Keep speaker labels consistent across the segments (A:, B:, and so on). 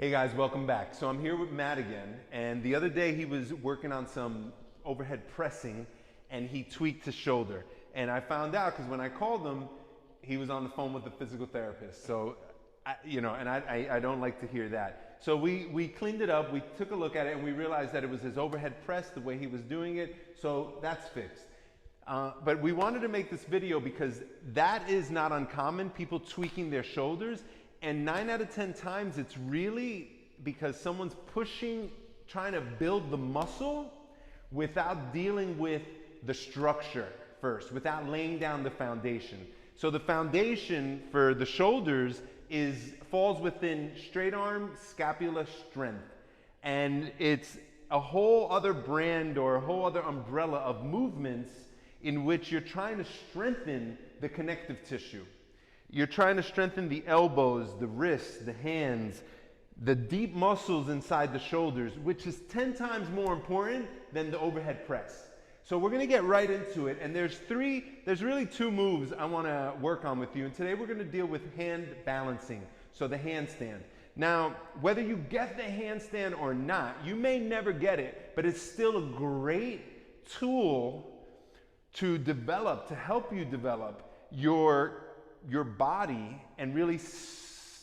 A: Hey guys, welcome back. So I'm here with Matt again, and the other day he was working on some overhead pressing and he tweaked his shoulder. And I found out because when I called him, he was on the phone with the physical therapist. So, I don't like to hear that. So we cleaned it up, we took a look at it, and we realized that it was his overhead press, the way he was doing it, so that's fixed. But we wanted to make this video because that is not uncommon, people tweaking their shoulders. And 9 out of 10 times it's really because someone's pushing, trying to build the muscle without dealing with the structure first, without laying down the foundation. So the foundation for the shoulders falls within straight arm scapula strength. And it's a whole other brand or a whole other umbrella of movements in which you're trying to strengthen the connective tissue. You're trying to strengthen the elbows, the wrists, the hands, the deep muscles inside the shoulders, which is 10 times more important than the overhead press. So we're gonna get right into it, and there's really two moves I wanna work on with you, and today we're gonna deal with hand balancing, so the handstand. Now, whether you get the handstand or not, you may never get it, but it's still a great tool to develop, to help you develop your body and really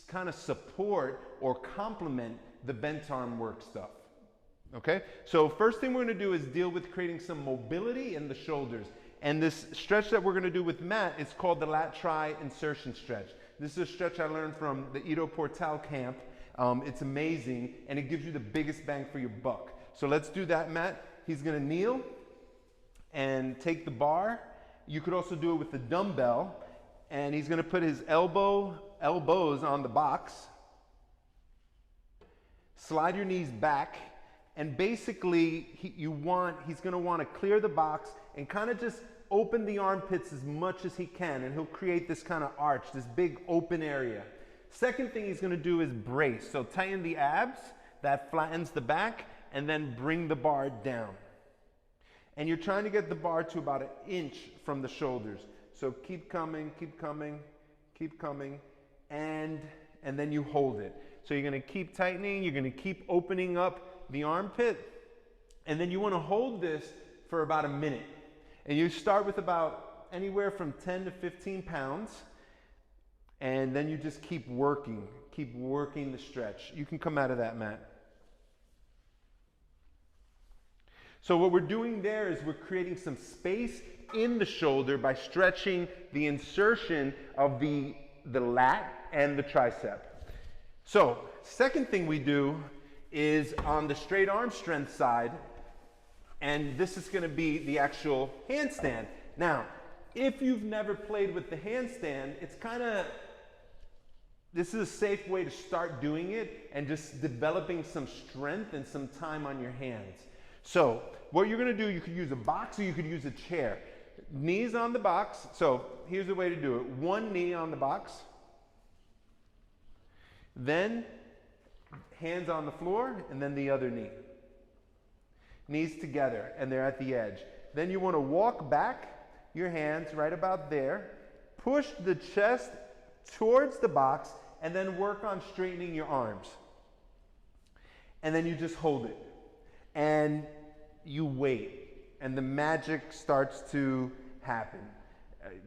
A: kind of support or complement the bent arm work stuff. Okay, so first thing we're going to do is deal with creating some mobility in the shoulders. And this stretch that we're going to do with Matt is called the lat tri insertion stretch. This is a stretch I learned from the Ido Portal camp. It's amazing, and it gives you the biggest bang for your buck. So let's do that, Matt. He's going to kneel and take the bar. You could also do it with the dumbbell. And he's going to put his elbows on the box, slide your knees back, and basically he's going to want to clear the box and kind of just open the armpits as much as he can, and he'll create this kind of arch, this big open area. Second thing he's going to do is brace. So tighten the abs, that flattens the back, and then bring the bar down. And you're trying to get the bar to about 1 inch from the shoulders. So keep coming, keep coming, keep coming, and then you hold it. So you're gonna keep tightening, you're gonna keep opening up the armpit, and then you wanna hold this for about 1 minute. And you start with about anywhere from 10 to 15 pounds, and then you just keep working the stretch. You can come out of that, Matt. So what we're doing there is we're creating some space in the shoulder by stretching the insertion of the lat and the tricep. So second thing we do is on the straight arm strength side, and this is going to be the actual handstand. Now, if you've never played with the handstand, this is a safe way to start doing it and just developing some strength and some time on your hands. So what you're going to do, you could use a box or you could use a chair. Knees on the box. So here's the way to do it. One knee on the box. Then hands on the floor, and then the other knee. Knees together, and they're at the edge. Then you want to walk back your hands right about there. Push the chest towards the box, and then work on straightening your arms. And then you just hold it. And you wait, and the magic starts to happen.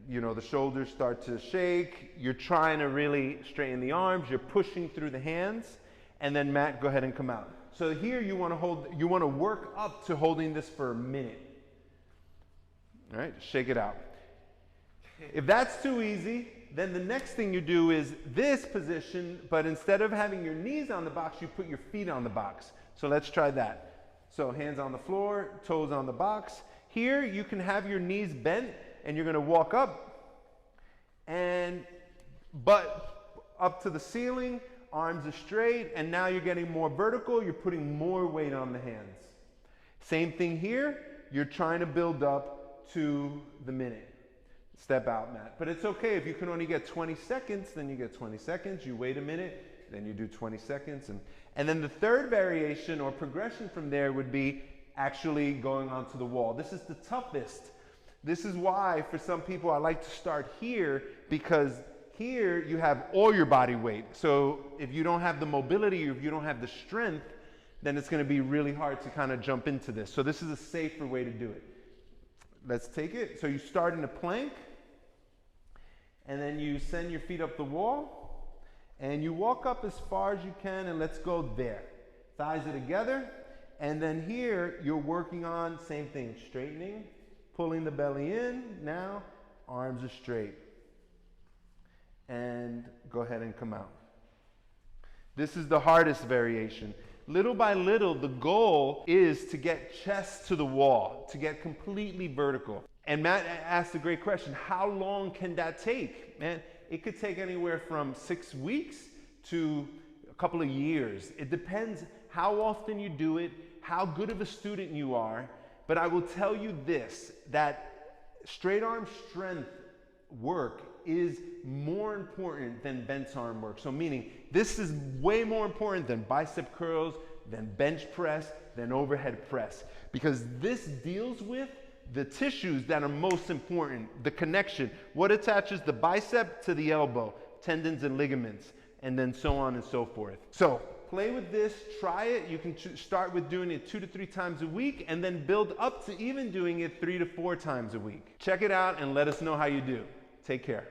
A: The shoulders start to shake, you're trying to really straighten the arms, you're pushing through the hands, and then Matt, go ahead and come out. So here you want to work up to holding this for 1 minute. All right, shake it out. If that's too easy, then the next thing you do is this position, but instead of having your knees on the box, you put your feet on the box. So let's try that. So hands on the floor, toes on the box. Here you can have your knees bent and you're going to walk up and butt up to the ceiling, arms are straight, and now you're getting more vertical, you're putting more weight on the hands. Same thing here, you're trying to build up to the minute. Step out, Matt. But it's okay if you can only get 20 seconds, then you get 20 seconds, you wait a minute, then you do 20 seconds. And then the third variation or progression from there would be actually going onto the wall. This is the toughest. This is why for some people I like to start here, because Here you have all your body weight. So if you don't have the mobility or if you don't have the strength, then it's going to be really hard to kind of jump into this. So this is a safer way to do it. Let's take it. So you start in a plank, and then you send your feet up the wall, and you walk up as far as you can, and let's go there. Thighs are together, and then here you're working on, same thing, straightening, pulling the belly in. Now, arms are straight. And go ahead and come out. This is the hardest variation. Little by little, the goal is to get chest to the wall, to get completely vertical. And Matt asked a great question, how long can that take? Man, it could take anywhere from 6 weeks to a couple of years. It depends how often you do it, how good of a student you are. But I will tell you this, that straight arm strength work is more important than bench arm work. So meaning, this is way more important than bicep curls, than bench press, than overhead press. Because this deals with the tissues that are most important, the connection, what attaches the bicep to the elbow, tendons and ligaments, and then so on and so forth. So play with this, try it. You can start with doing it 2 to 3 times a week, and then build up to even doing it 3 to 4 times a week. Check it out and let us know how you do. Take care.